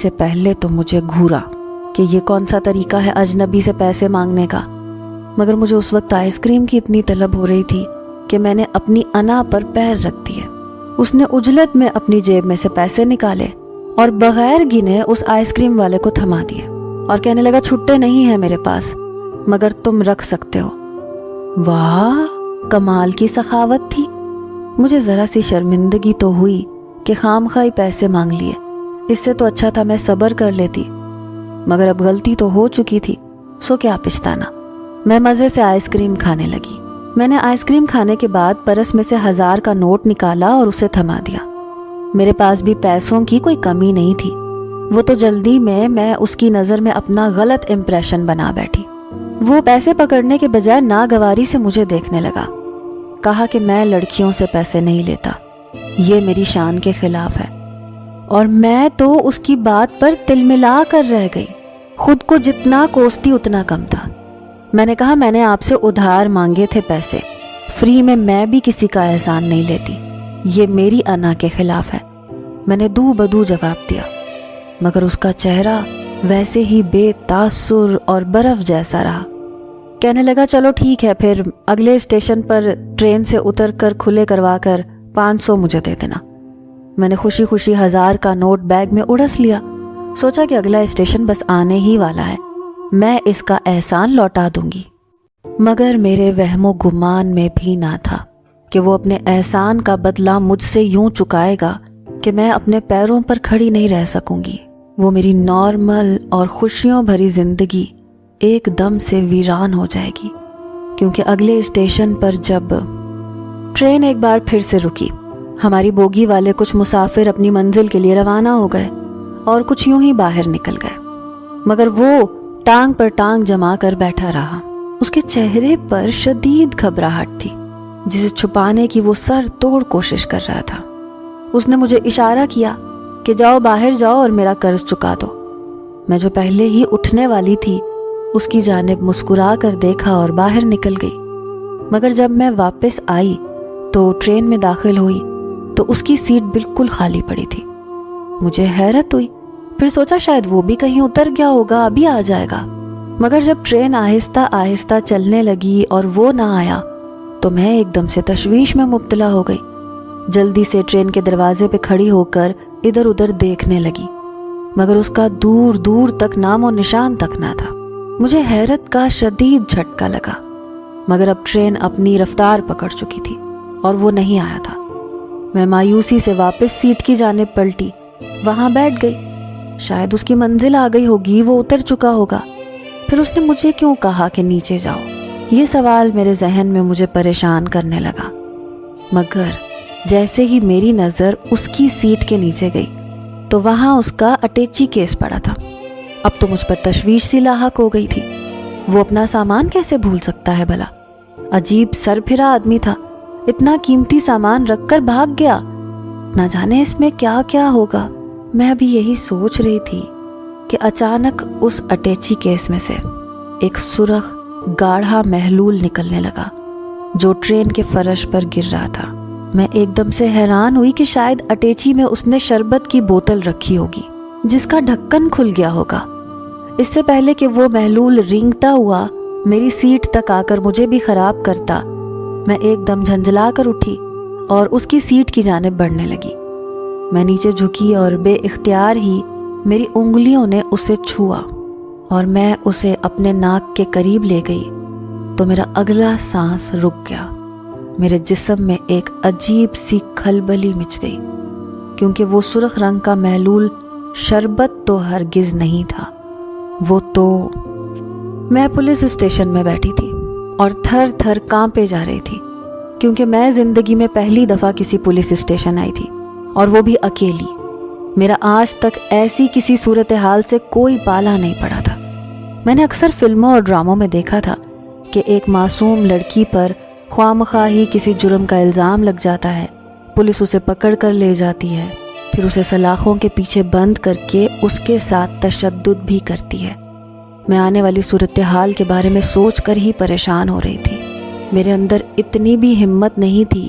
سے پہلے تو مجھے گھورا کہ یہ کون سا طریقہ ہے اجنبی سے پیسے مانگنے کا، مگر مجھے اس وقت آئس کریم کی اتنی طلب ہو رہی تھی کہ میں نے اپنی انا پر پیر رکھ دیے۔ اس نے عجلت میں اپنی جیب میں سے پیسے نکالے اور بغیر گنے اس آئس کریم والے کو تھما دیے اور کہنے لگا چھٹے نہیں ہیں میرے پاس، مگر تم رکھ سکتے ہو۔ واہ، کمال کی سخاوت تھی۔ مجھے ذرا سی شرمندگی تو ہوئی کہ خام خواہ پیسے مانگ لیے، اس سے تو اچھا تھا میں صبر کر لیتی، مگر اب غلطی تو ہو چکی تھی، سو کیا پچھتانا۔ میں مزے سے آئس کریم کھانے لگی۔ میں نے آئس کریم کھانے کے بعد پرس میں سے 1000 کا نوٹ نکالا اور اسے تھما دیا۔ میرے پاس بھی پیسوں کی کوئی کمی نہیں تھی، وہ تو جلدی میں اس کی نظر میں اپنا غلط امپریشن بنا بیٹھی۔ وہ پیسے پکڑنے کے بجائے ناگواری سے مجھے دیکھنے لگا، کہا کہ میں لڑکیوں سے پیسے نہیں لیتا، یہ میری شان کے خلاف ہے، اور میں تو اس کی بات پر تلملا کر رہ گئی۔ خود کو جتنا کوستی اتنا کم تھا۔ میں نے کہا میں نے آپ سے ادھار مانگے تھے پیسے، فری میں بھی کسی کا احسان نہیں لیتی، یہ میری انا کے خلاف ہے۔ میں نے دو بدو جواب دیا، مگر اس کا چہرہ ویسے ہی بے تاثر اور برف جیسا رہا۔ کہنے لگا چلو ٹھیک ہے، پھر اگلے اسٹیشن پر ٹرین سے اتر کر کھلے کروا کر 500 مجھے دے دینا۔ میں نے خوشی خوشی 1000 کا نوٹ بیگ میں اڑس لیا، سوچا کہ اگلا اسٹیشن بس آنے ہی والا ہے، میں اس کا احسان لوٹا دوں گی۔ مگر میرے وہم و گمان میں بھی نہ تھا کہ وہ اپنے احسان کا بدلہ مجھ سے یوں چکائے گا کہ میں اپنے پیروں پر کھڑی نہیں رہ سکوں گی۔ وہ میری نارمل اور خوشیوں بھری زندگی ایک دم سے ویران ہو جائے گی، کیونکہ اگلے اسٹیشن پر جب ٹرین ایک بار پھر سے رکی، ہماری بوگی والے کچھ مسافر اپنی منزل کے لیے روانہ ہو گئے اور کچھ یوں ہی باہر نکل گئے، مگر وہ ٹانگ پر ٹانگ جما کر بیٹھا رہا۔ اس کے چہرے پر شدید گھبراہٹ تھی جسے چھپانے کی وہ سر توڑ کوشش کر رہا تھا۔ اس نے مجھے اشارہ کیا کہ جاؤ باہر جاؤ اور میرا قرض چکا دو۔ میں جو پہلے ہی اٹھنے والی تھی اس کی جانب مسکرا کر دیکھا اور باہر نکل گئی، مگر جب میں واپس آئی تو ٹرین میں داخل ہوئی تو اس کی سیٹ بالکل خالی پڑی تھی۔ مجھے حیرت ہوئی، پھر سوچا شاید وہ بھی کہیں اتر گیا ہوگا، ابھی آ جائے گا، مگر جب ٹرین آہستہ آہستہ چلنے لگی اور وہ نہ آیا تو میں ایک دم سے تشویش میں مبتلا ہو گئی۔ جلدی سے ٹرین کے دروازے پہ کھڑی ہو کر ادھر ادھر دیکھنے لگی، مگر اس کا دور دور تک نام و نشان تک نہ تھا۔ مجھے حیرت کا شدید جھٹکا لگا، مگر اب ٹرین اپنی رفتار پکڑ چکی تھی اور وہ نہیں آیا تھا۔ میں مایوسی سے واپس سیٹ کی جانب پلٹی، وہاں بیٹھ گئی۔ شاید اس کی منزل آ گئی ہوگی، وہ اتر چکا ہوگا، پھر اس نے مجھے کیوں کہا کہ نیچے جاؤ؟ یہ سوال میرے ذہن میں مجھے پریشان کرنے لگا، مگر جیسے ہی میری نظر اس کی سیٹ کے نیچے گئی تو وہاں اس کا اٹیچی کیس پڑا تھا۔ اب تو مجھ پر تشویش سی لاحق ہو گئی تھی، وہ اپنا سامان کیسے بھول سکتا ہے بھلا؟ عجیب سر پھرا آدمی تھا، اتنا قیمتی سامان رکھ کر بھاگ گیا، نہ جانے اس میں کیا کیا ہوگا۔ میں ابھی یہی سوچ رہی تھی کہ اچانک اس اٹیچی کیس میں سے ایک سرخ گاڑھا محلول نکلنے لگا جو ٹرین کے فرش پر گر رہا تھا۔ میں ایک دم سے حیران ہوئی کہ شاید اٹیچی میں اس نے شربت کی بوتل رکھی ہوگی جس کا ڈھکن کھل گیا ہوگا۔ اس سے پہلے کہ وہ محلول رینگتا ہوا میری سیٹ تک آ کر مجھے بھی خراب کرتا، میں ایک دم جھنجھلا کر اٹھی اور اس کی سیٹ کی جانب بڑھنے لگی۔ میں نیچے جھکی اور بے اختیار ہی میری انگلیوں نے اسے چھوا اور میں اسے اپنے ناک کے قریب لے گئی تو میرا اگلا سانس رک گیا۔ میرے جسم میں ایک عجیب سی کھلبلی مچ گئی، کیونکہ وہ سرخ رنگ کا محلول شربت تو ہرگز نہیں تھا، وہ تو… میں پولیس اسٹیشن میں بیٹھی تھی اور تھر تھر کانپے جا رہی تھی، کیونکہ میں زندگی میں پہلی دفعہ کسی پولیس اسٹیشن آئی تھی، اور وہ بھی اکیلی۔ میرا آج تک ایسی کسی صورتحال سے کوئی پالا نہیں پڑا تھا۔ میں نے اکثر فلموں اور ڈراموں میں دیکھا تھا کہ ایک معصوم لڑکی پر خواہ مخواہ ہی کسی جرم کا الزام لگ جاتا ہے، پولیس اسے پکڑ کر لے جاتی ہے، پھر اسے سلاخوں کے پیچھے بند کر کے اس کے ساتھ تشدد بھی کرتی ہے۔ میں آنے والی صورتحال کے بارے میں سوچ کر ہی پریشان ہو رہی تھی۔ میرے اندر اتنی بھی ہمت نہیں تھی